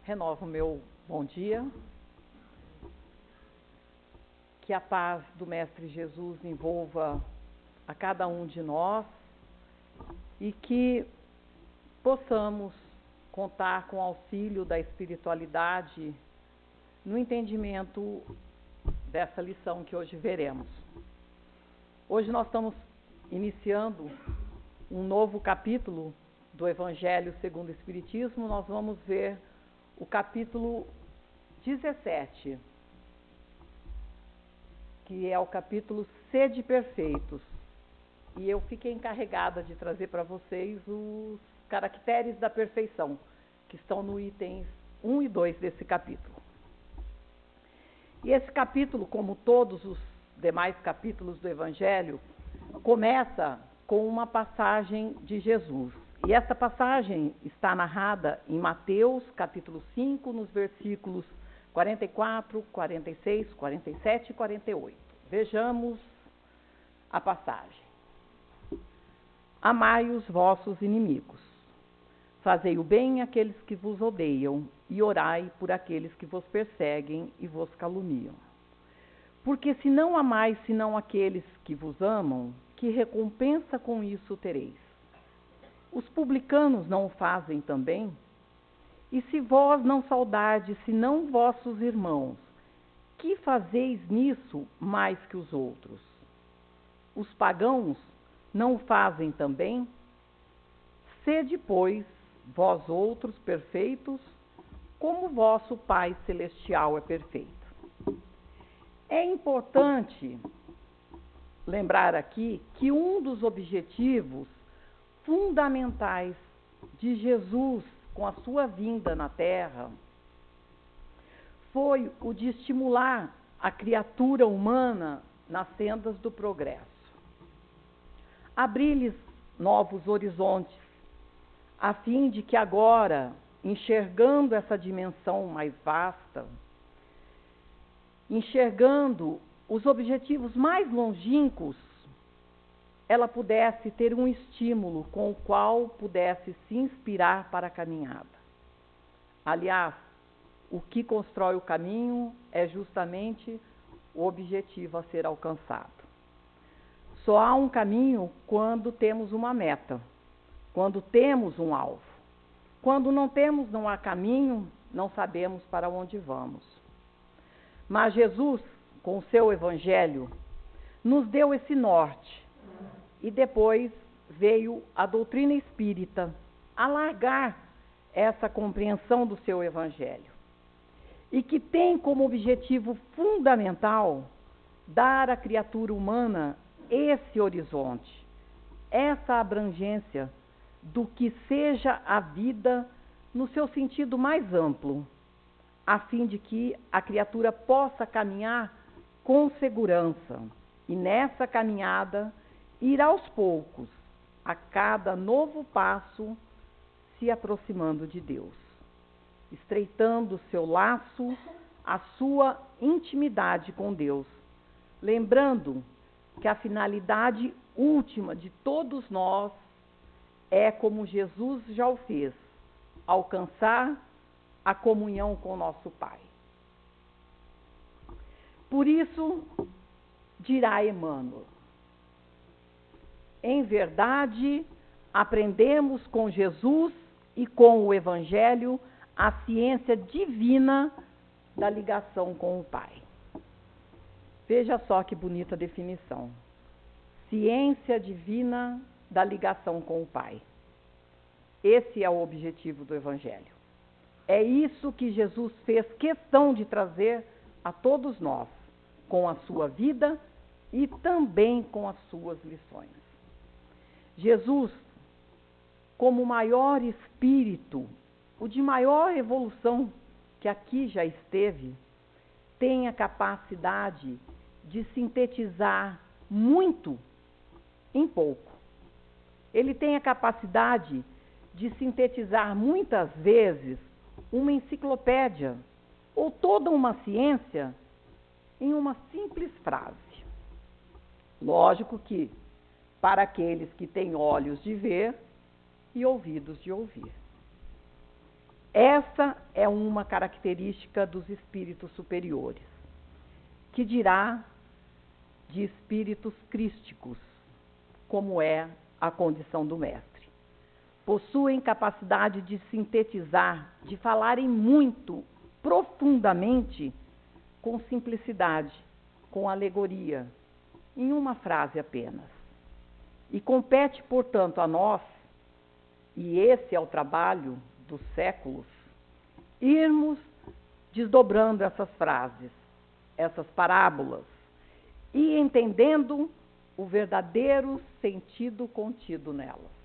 renovo o meu bom dia. Que a paz do Mestre Jesus envolva a cada um de nós e que possamos contar com o auxílio da espiritualidade no entendimento dessa lição que hoje veremos. Hoje nós estamos iniciando um novo capítulo do Evangelho segundo o Espiritismo. Nós vamos ver o capítulo 17, que é o capítulo Sede Perfeitos. E eu fiquei encarregada de trazer para vocês os caracteres da perfeição, que estão no itens 1 e 2 desse capítulo. E esse capítulo, como todos os demais capítulos do Evangelho, começa com uma passagem de Jesus. E essa passagem está narrada em Mateus, capítulo 5, nos versículos 44, 46, 47 e 48. Vejamos a passagem. Amai os vossos inimigos, fazei o bem àqueles que vos odeiam e orai por aqueles que vos perseguem e vos caluniam. Porque se não amais senão aqueles que vos amam, que recompensa com isso tereis? Os publicanos não o fazem também? E se vós não saudardes senão vossos irmãos, que fazeis nisso mais que os outros? Os pagãos não o fazem também? Sede, pois, vós outros perfeitos, como vosso Pai Celestial é perfeito. É importante lembrar aqui que um dos objetivos fundamentais de Jesus com a sua vinda na Terra foi o de estimular a criatura humana nas sendas do progresso. Abrir-lhes novos horizontes, a fim de que agora, enxergando essa dimensão mais vasta, enxergando os objetivos mais longínquos, ela pudesse ter um estímulo com o qual pudesse se inspirar para a caminhada. Aliás, o que constrói o caminho é justamente o objetivo a ser alcançado. Só há um caminho quando temos uma meta, quando temos um alvo. Quando não temos, não há caminho, não sabemos para onde vamos. Mas Jesus, com o seu Evangelho, nos deu esse norte. E depois veio a doutrina espírita alargar essa compreensão do seu Evangelho. E que tem como objetivo fundamental dar à criatura humana esse horizonte, essa abrangência do que seja a vida no seu sentido mais amplo, a fim de que a criatura possa caminhar com segurança e nessa caminhada ir aos poucos, a cada novo passo, se aproximando de Deus, estreitando o seu laço, a sua intimidade com Deus, lembrando que a finalidade última de todos nós é, como Jesus já o fez, alcançar a comunhão com o nosso Pai. Por isso, dirá Emmanuel, em verdade, aprendemos com Jesus e com o Evangelho a ciência divina da ligação com o Pai. Veja só que bonita definição. Ciência divina da ligação com o Pai. Esse é o objetivo do Evangelho. É isso que Jesus fez questão de trazer a todos nós, com a sua vida e também com as suas lições. Jesus, como o maior espírito, o de maior evolução que aqui já esteve, tem a capacidade de sintetizar muito em pouco. Ele tem a capacidade de sintetizar muitas vezes uma enciclopédia ou toda uma ciência em uma simples frase. Lógico que para aqueles que têm olhos de ver e ouvidos de ouvir. Essa é uma característica dos espíritos superiores, que dirá de espíritos crísticos, como é a condição do mestre. Possuem capacidade de sintetizar, de falarem muito, profundamente, com simplicidade, com alegoria, em uma frase apenas. E compete, portanto, a nós, e esse é o trabalho dos séculos, irmos desdobrando essas frases, essas parábolas, e entendendo o verdadeiro sentido contido nelas.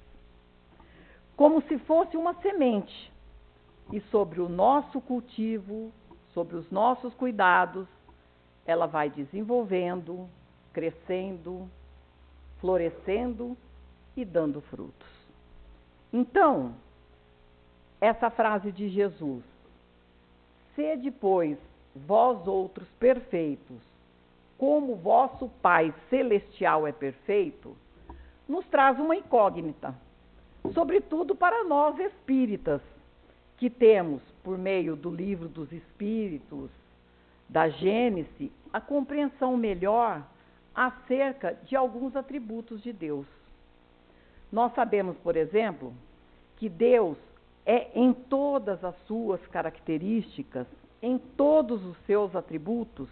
Como se fosse uma semente, e sobre o nosso cultivo, sobre os nossos cuidados, ela vai desenvolvendo, crescendo, florescendo e dando frutos. Então, essa frase de Jesus, sede, pois, vós outros perfeitos, como vosso Pai Celestial é perfeito, nos traz uma incógnita, sobretudo para nós espíritas, que temos, por meio do Livro dos Espíritos, da Gênese, a compreensão melhor acerca de alguns atributos de Deus. Nós sabemos, por exemplo, que Deus é, em todas as suas características, em todos os seus atributos,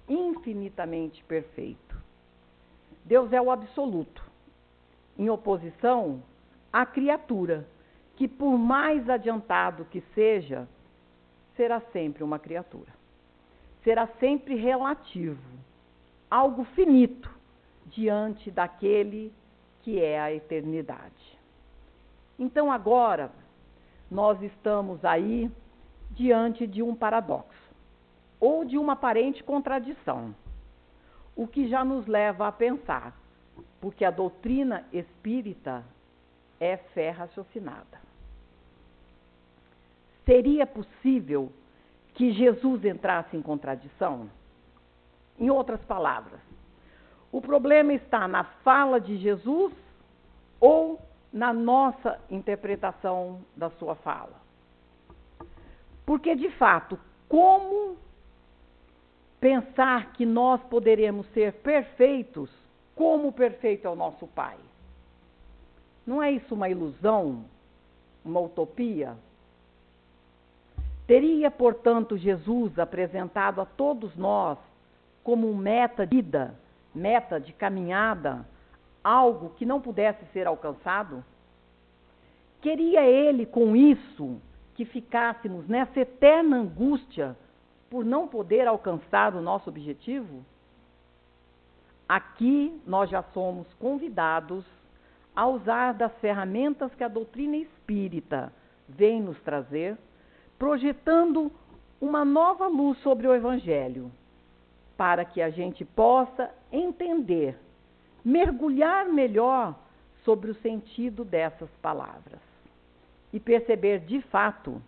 infinitamente perfeito. Deus é o absoluto, em oposição à criatura, que por mais adiantado que seja, será sempre uma criatura. Será sempre relativo, algo finito, diante daquele que é a eternidade. Então agora, nós estamos aí diante de um paradoxo, ou de uma aparente contradição, o que já nos leva a pensar, porque a doutrina espírita é fé raciocinada. Seria possível que Jesus entrasse em contradição? Em outras palavras, o problema está na fala de Jesus ou na nossa interpretação da sua fala? Porque, de fato, como pensar que nós poderemos ser perfeitos como o perfeito é o nosso Pai? Não é isso uma ilusão, uma utopia? Teria, portanto, Jesus apresentado a todos nós como um meta de vida, meta de caminhada, algo que não pudesse ser alcançado? Queria ele, com isso, que ficássemos nessa eterna angústia por não poder alcançar o nosso objetivo? Aqui nós já somos convidados a usar das ferramentas que a doutrina espírita vem nos trazer, projetando uma nova luz sobre o Evangelho, para que a gente possa entender, mergulhar melhor sobre o sentido dessas palavras e perceber de fato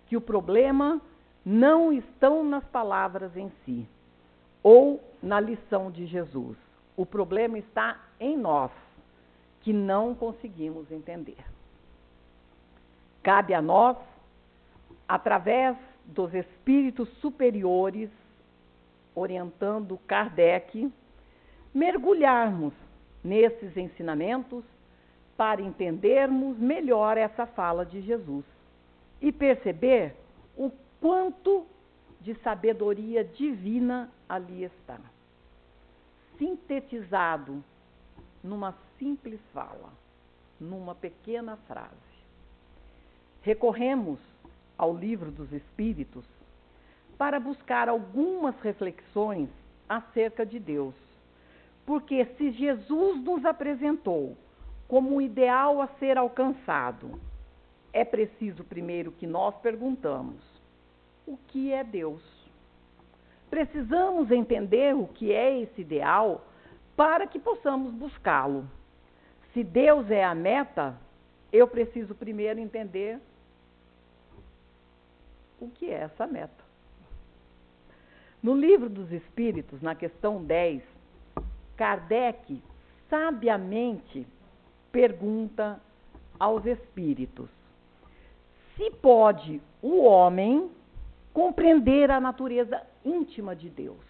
que o problema não estão nas palavras em si ou na lição de Jesus. O problema está em nós, que não conseguimos entender. Cabe a nós, através dos espíritos superiores, orientando Kardec, mergulharmos nesses ensinamentos para entendermos melhor essa fala de Jesus e perceber o quanto de sabedoria divina ali está, sintetizado numa simples fala, numa pequena frase. Recorremos ao Livro dos Espíritos para buscar algumas reflexões acerca de Deus, porque se Jesus nos apresentou como um ideal a ser alcançado, é preciso primeiro que nós perguntamos: o que é Deus? Precisamos entender o que é esse ideal para que possamos buscá-lo. Se Deus é a meta, eu preciso primeiro entender o que é essa meta. No Livro dos Espíritos, na questão 10, Kardec sabiamente pergunta aos espíritos: se pode o homem compreender a natureza íntima de Deus.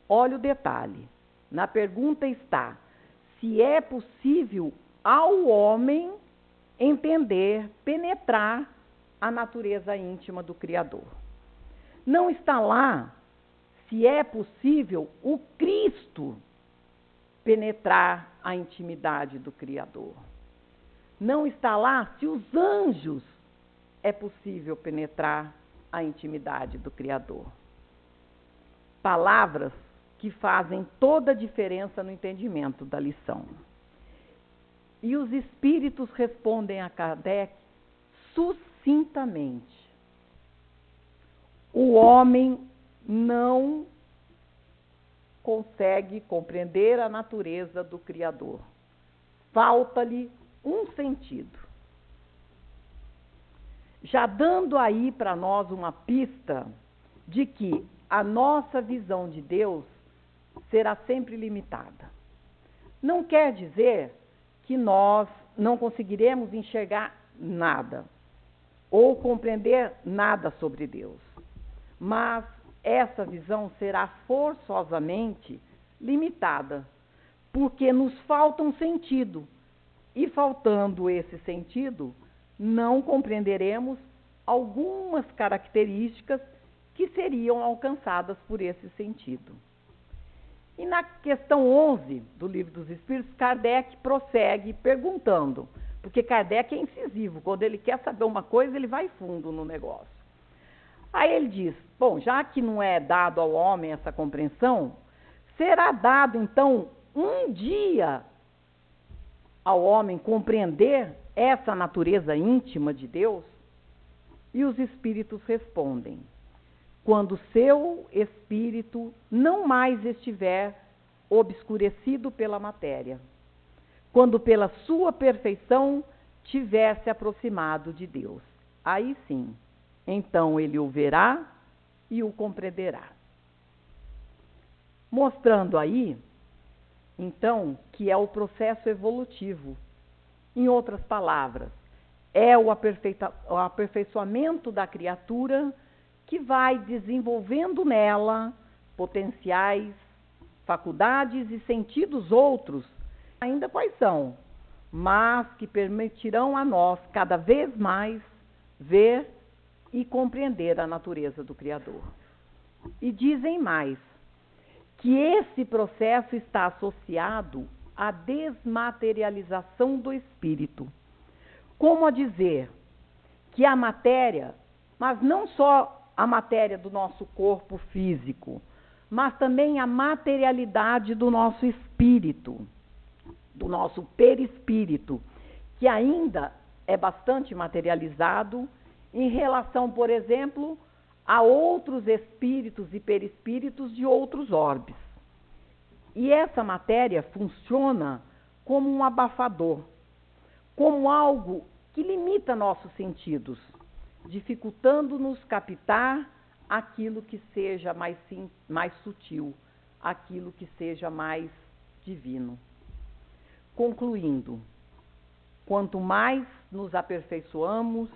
Olha o detalhe. Na pergunta está: se é possível ao homem entender, penetrar a natureza íntima do Criador. Não está lá se é possível o Cristo penetrar a intimidade do Criador. Não está lá se os anjos é possível penetrar a intimidade do Criador. Palavras que fazem toda a diferença no entendimento da lição. E os espíritos respondem a Kardec sucintamente. O homem não consegue compreender a natureza do Criador. Falta-lhe um sentido. Já dando aí para nós uma pista de que a nossa visão de Deus será sempre limitada. Não quer dizer que nós não conseguiremos enxergar nada ou compreender nada sobre Deus. Mas essa visão será forçosamente limitada, porque nos falta um sentido. E faltando esse sentido, não compreenderemos algumas características que seriam alcançadas por esse sentido. E na questão 11 do Livro dos Espíritos, Kardec prossegue perguntando, porque Kardec é incisivo, quando ele quer saber uma coisa, ele vai fundo no negócio. Aí ele diz, bom, já que não é dado ao homem essa compreensão, será dado então um dia ao homem compreender essa natureza íntima de Deus? E os espíritos respondem, quando seu espírito não mais estiver obscurecido pela matéria, quando pela sua perfeição tiver se aproximado de Deus. Aí sim, então ele o verá e o compreenderá. Mostrando aí, então, que é o processo evolutivo. Em outras palavras, é o aperfeiçoamento da criatura que vai desenvolvendo nela potenciais, faculdades e sentidos outros, ainda quais são, mas que permitirão a nós cada vez mais ver e compreender a natureza do Criador. E dizem mais, que esse processo está associado à desmaterialização do espírito. Como a dizer que a matéria, mas não só a matéria do nosso corpo físico, mas também a materialidade do nosso espírito, do nosso perispírito, que ainda é bastante materializado em relação, por exemplo, a outros espíritos e perispíritos de outros orbes. E essa matéria funciona como um abafador, como algo que limita nossos sentidos, dificultando-nos captar aquilo que seja mais sutil, aquilo que seja mais divino. Concluindo, quanto mais nos aperfeiçoamos,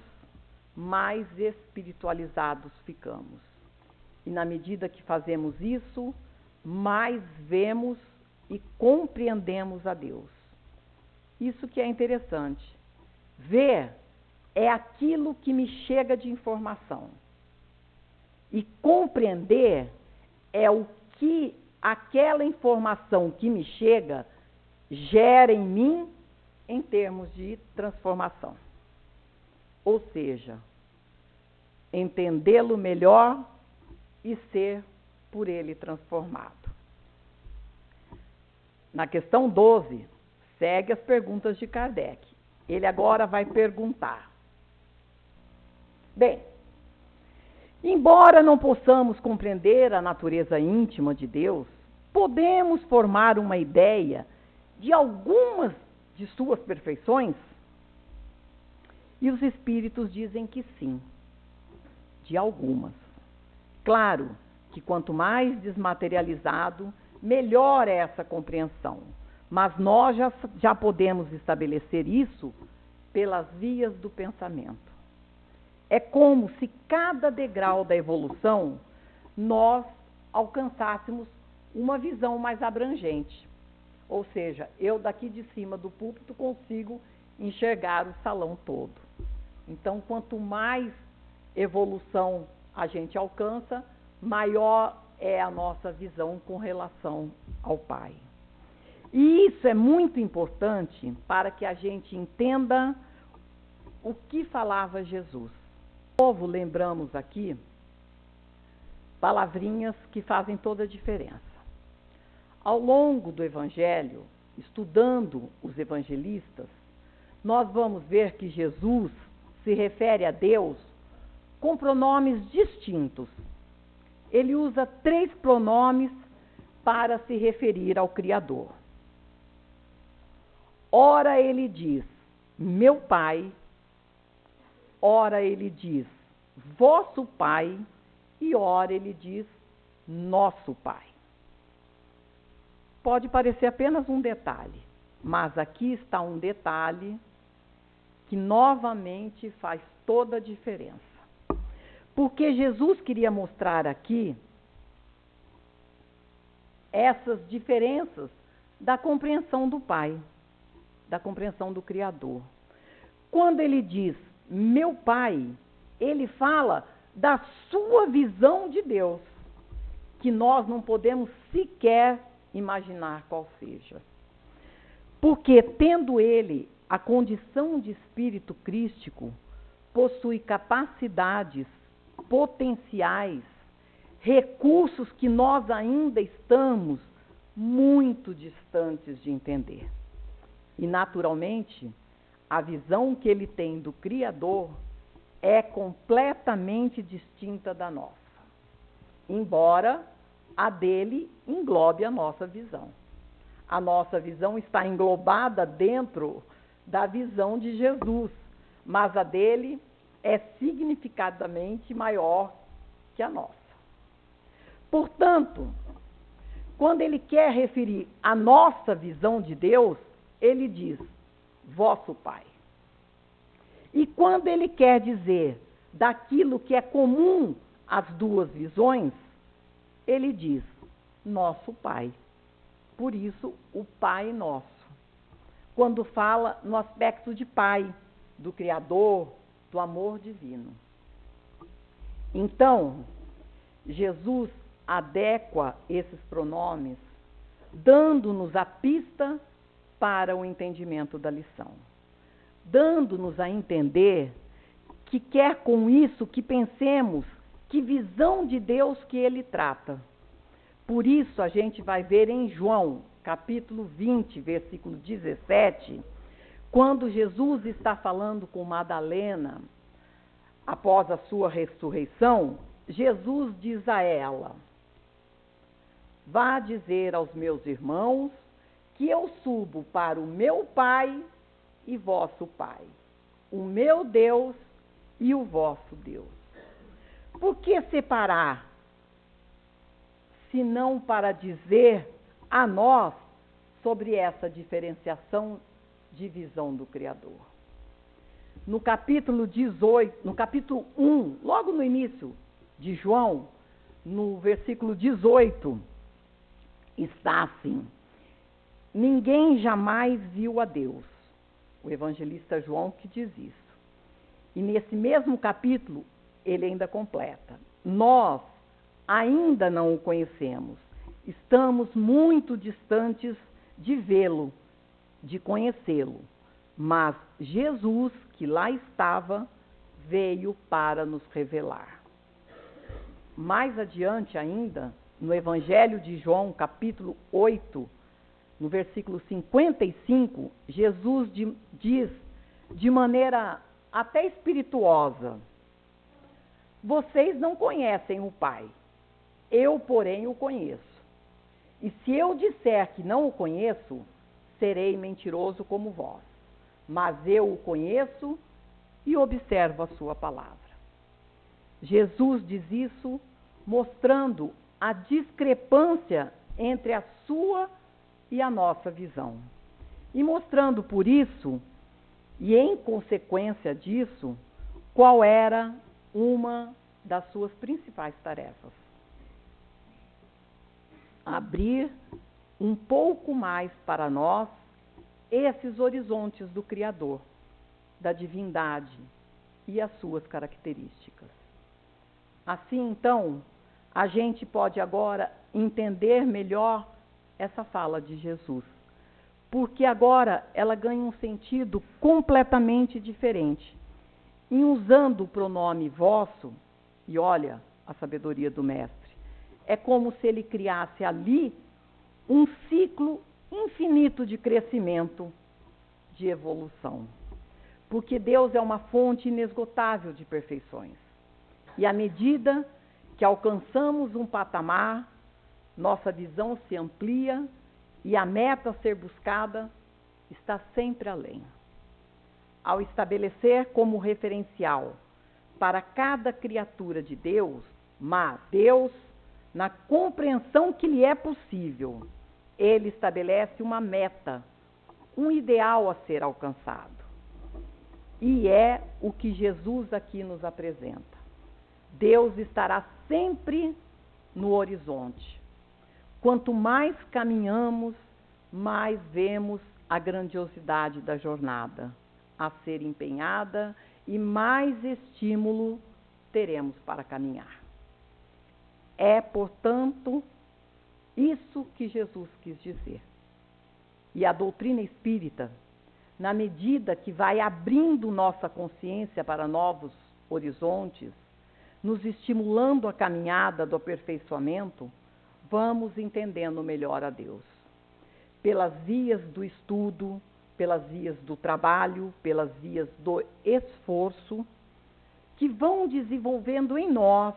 mais espiritualizados ficamos. E na medida que fazemos isso, mais vemos e compreendemos a Deus. Isso que é interessante. Ver é aquilo que me chega de informação. E compreender é o que aquela informação que me chega gera em mim em termos de transformação. Ou seja, entendê-lo melhor e ser por ele transformado. Na questão 12, segue as perguntas de Kardec. Ele agora vai perguntar. Bem, embora não possamos compreender a natureza íntima de Deus, podemos formar uma ideia de algumas de suas perfeições? E os espíritos dizem que sim, de algumas. Claro que quanto mais desmaterializado, melhor é essa compreensão. Mas nós já podemos estabelecer isso pelas vias do pensamento. É como se cada degrau da evolução nós alcançássemos uma visão mais abrangente. Ou seja, eu daqui de cima do púlpito consigo enxergar o salão todo. Então, quanto mais evolução a gente alcança, maior é a nossa visão com relação ao Pai. E isso é muito importante para que a gente entenda o que falava Jesus. De novo, lembramos aqui palavrinhas que fazem toda a diferença. Ao longo do Evangelho, estudando os evangelistas, nós vamos ver que Jesus se refere a Deus com pronomes distintos. Ele usa 3 pronomes para se referir ao Criador. Ora ele diz, meu Pai, ora ele diz, vosso Pai, e ora ele diz, nosso Pai. Pode parecer apenas um detalhe, mas aqui está um detalhe que novamente faz toda a diferença. Porque Jesus queria mostrar aqui essas diferenças da compreensão do Pai, da compreensão do Criador. Quando ele diz, meu Pai, ele fala da sua visão de Deus, que nós não podemos sequer imaginar qual seja. Porque, tendo ele a condição de espírito crístico, possui capacidades, potenciais, recursos que nós ainda estamos muito distantes de entender. E, naturalmente, a visão que ele tem do Criador é completamente distinta da nossa, embora a dele englobe a nossa visão. A nossa visão está englobada dentro da visão de Jesus, mas a dele é significativamente maior que a nossa. Portanto, quando ele quer referir a nossa visão de Deus, ele diz, vosso Pai. E quando ele quer dizer daquilo que é comum às duas visões, ele diz, nosso Pai. Por isso, o Pai Nosso. Quando fala no aspecto de Pai, do Criador, do amor divino. Então, Jesus adequa esses pronomes, dando-nos a pista para o entendimento da lição. Dando-nos a entender que quer com isso que pensemos que visão de Deus que ele trata. Por isso a gente vai ver em João, capítulo 20, versículo 17, quando Jesus está falando com Madalena, após a sua ressurreição, Jesus diz a ela, vá dizer aos meus irmãos que eu subo para o meu Pai e vosso Pai, o meu Deus e o vosso Deus. Por que separar, senão para dizer a nós sobre essa diferenciação de visão do Criador? No capítulo 18, no capítulo 1, logo no início de João, no versículo 18, está assim, ninguém jamais viu a Deus. O evangelista João que diz isso. E nesse mesmo capítulo, ele ainda completa. Nós ainda não o conhecemos. Estamos muito distantes de vê-lo, de conhecê-lo. Mas Jesus, que lá estava, veio para nos revelar. Mais adiante ainda, no Evangelho de João, capítulo 8, no versículo 55, Jesus diz de maneira até espirituosa, vocês não conhecem o Pai, eu, porém, o conheço. E se eu disser que não o conheço, serei mentiroso como vós. Mas eu o conheço e observo a sua palavra. Jesus diz isso mostrando a discrepância entre a sua e a nossa visão. E mostrando por isso, e em consequência disso, qual era uma das suas principais tarefas: abrir um pouco mais para nós esses horizontes do Criador, da divindade e as suas características. Assim, então, a gente pode agora entender melhor essa fala de Jesus, porque agora ela ganha um sentido completamente diferente. Em usando o pronome vosso, e olha a sabedoria do Mestre, é como se ele criasse ali um ciclo infinito de crescimento, de evolução. Porque Deus é uma fonte inesgotável de perfeições. E à medida que alcançamos um patamar, nossa visão se amplia e a meta a ser buscada está sempre além. Ao estabelecer como referencial para cada criatura de Deus, mas Deus, na compreensão que lhe é possível, ele estabelece uma meta, um ideal a ser alcançado. E é o que Jesus aqui nos apresenta. Deus estará sempre no horizonte. Quanto mais caminhamos, mais vemos a grandiosidade da jornada a ser empenhada e mais estímulo teremos para caminhar. É, portanto, isso que Jesus quis dizer. E a doutrina espírita, na medida que vai abrindo nossa consciência para novos horizontes, nos estimulando a caminhada do aperfeiçoamento, vamos entendendo melhor a Deus. Pelas vias do estudo, pelas vias do trabalho, pelas vias do esforço, que vão desenvolvendo em nós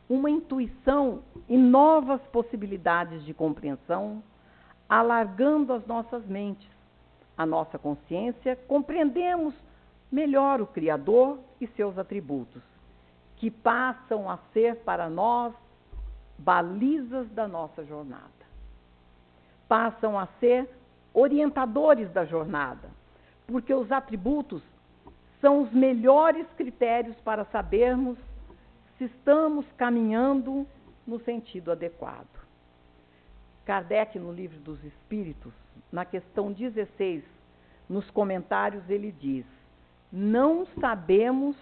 uma intuição e novas possibilidades de compreensão, alargando as nossas mentes, a nossa consciência, compreendemos melhor o Criador e seus atributos, que passam a ser para nós balizas da nossa jornada. Passam a ser orientadores da jornada, porque os atributos são os melhores critérios para sabermos se estamos caminhando no sentido adequado. Kardec, no Livro dos Espíritos, na questão 16, nos comentários, ele diz: não sabemos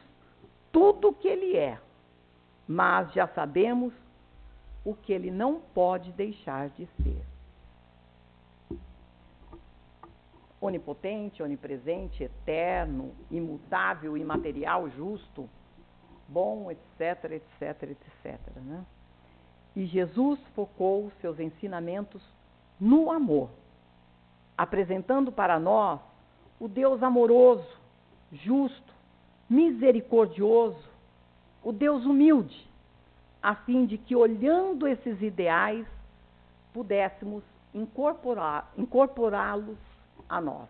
tudo o que ele é, mas já sabemos o que ele não pode deixar de ser. Onipotente, onipresente, eterno, imutável, imaterial, justo, bom, etc, etc, etc. Né? E Jesus focou seus ensinamentos no amor, apresentando para nós o Deus amoroso, justo, misericordioso, o Deus humilde, a fim de que, olhando esses ideais, pudéssemos incorporá-los a nós.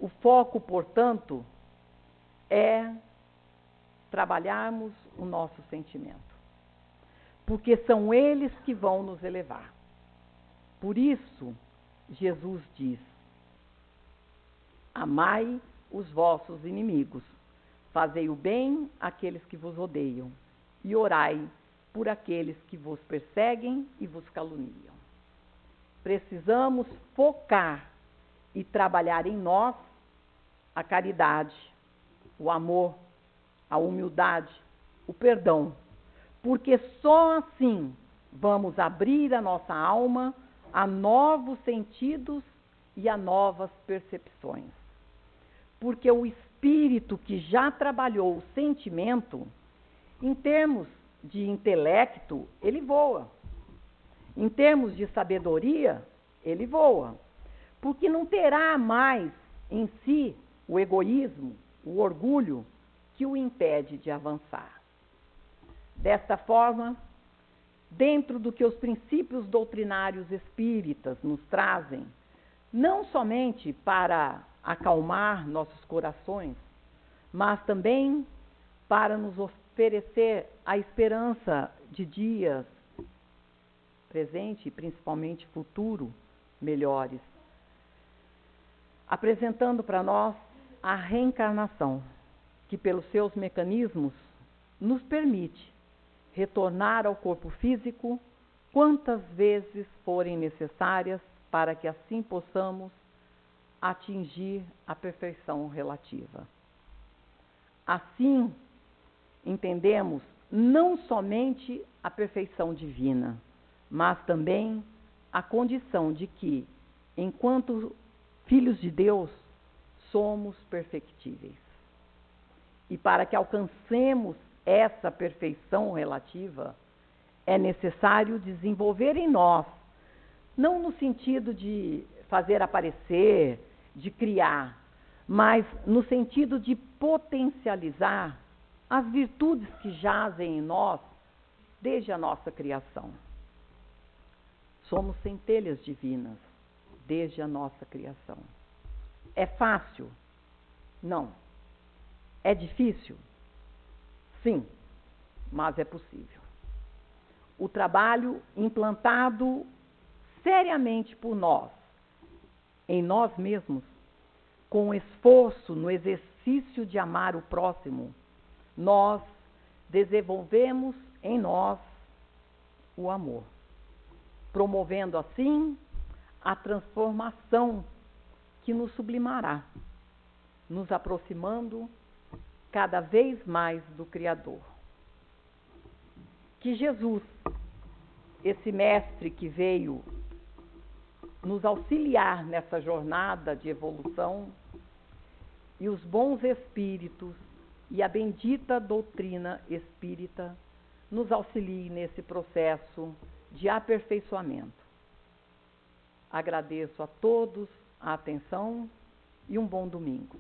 O foco, portanto, é trabalharmos o nosso sentimento, porque são eles que vão nos elevar. Por isso, Jesus diz: amai os vossos inimigos, fazei o bem àqueles que vos odeiam, e orai por aqueles que vos perseguem e vos caluniam. Precisamos focar e trabalhar em nós a caridade, o amor, a humildade, o perdão, porque só assim vamos abrir a nossa alma a novos sentidos e a novas percepções. Porque o espírito que já trabalhou o sentimento, em termos de intelecto, ele voa. Em termos de sabedoria, ele voa. Porque não terá mais em si o egoísmo, o orgulho, que o impede de avançar. Desta forma, dentro do que os princípios doutrinários espíritas nos trazem, não somente para acalmar nossos corações, mas também para nos oferecer a esperança de dias presente e principalmente futuro melhores, apresentando para nós a reencarnação, que pelos seus mecanismos nos permite retornar ao corpo físico quantas vezes forem necessárias para que assim possamos atingir a perfeição relativa. Assim, entendemos não somente a perfeição divina, mas também a condição de que, enquanto filhos de Deus, somos perfectíveis. E para que alcancemos essa perfeição relativa, é necessário desenvolver em nós, não no sentido de fazer aparecer, de criar, mas no sentido de potencializar as virtudes que jazem em nós desde a nossa criação. Somos centelhas divinas desde a nossa criação. É fácil? Não. É difícil? Sim, mas é possível. O trabalho implantado seriamente por nós, em nós mesmos, com esforço no exercício de amar o próximo, nós desenvolvemos em nós o amor, promovendo assim a transformação que nos sublimará, nos aproximando cada vez mais do Criador. Que Jesus, esse mestre que veio nos auxiliar nessa jornada de evolução, e os bons espíritos e a bendita doutrina espírita nos auxiliem nesse processo de aperfeiçoamento. Agradeço a todos a atenção e um bom domingo.